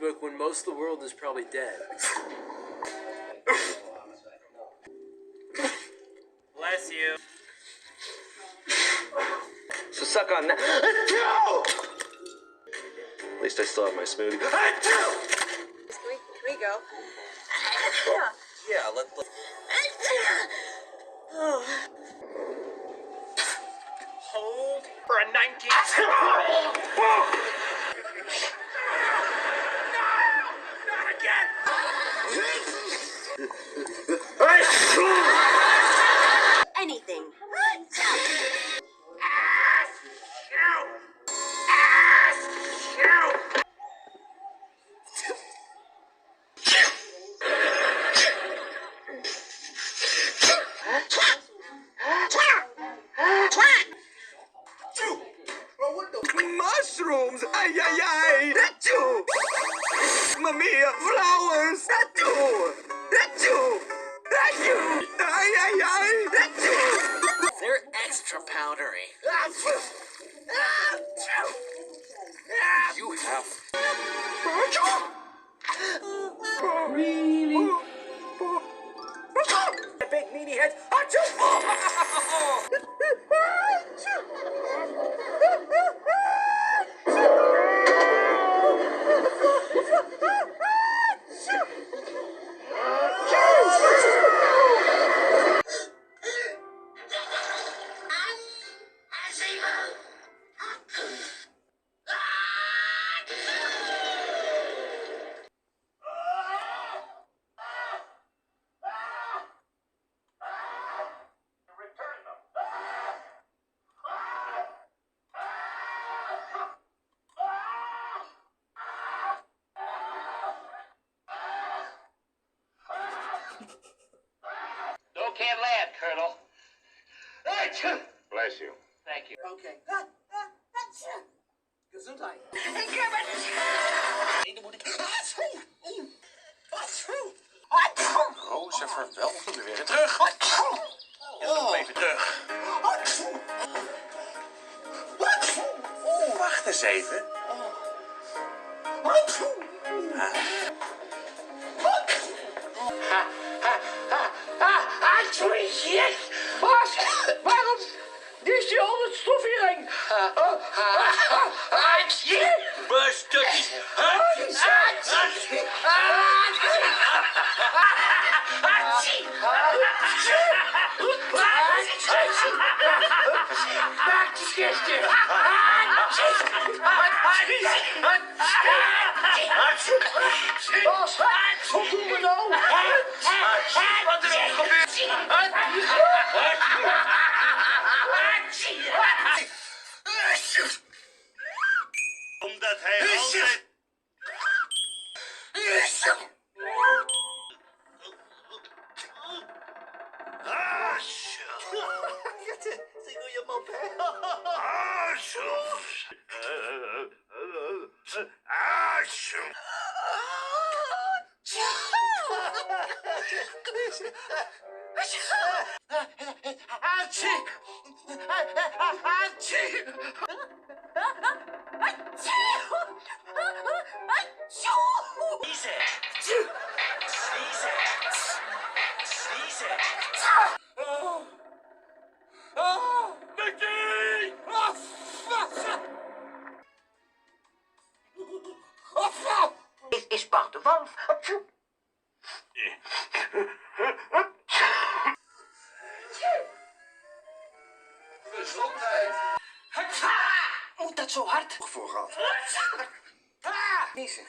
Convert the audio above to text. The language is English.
book when most of the world is probably dead. Bless you. So suck on that. At least I still have my smoothie. Can we go? Yeah. Yeah, let's. Hold for a 19. Not again. Anything. Mushrooms! Ay, ay, ay! Achoo! Mamma mia! Flowers! Achoo! Achoo! Achoo! Ay, ay, ay! Achoo! They're extra powdery. You have... Really? Big meaty head. Achoo! No can't laugh, Colonel. Bless you. Thank you. Okay. Gesundheit. Oh, ze verwelgen weer terug. Ja, dan even terug. Wacht eens even. Waarom is je al het stof hierheen? Bustukjes. Maak die kistje. Bas, wat doen we nou? Wat is er gebeurd? Omdat hij altijd... Is Bart de Wolf. Gezondheid. Moet dat zo hard? Voor gehad. Niezen.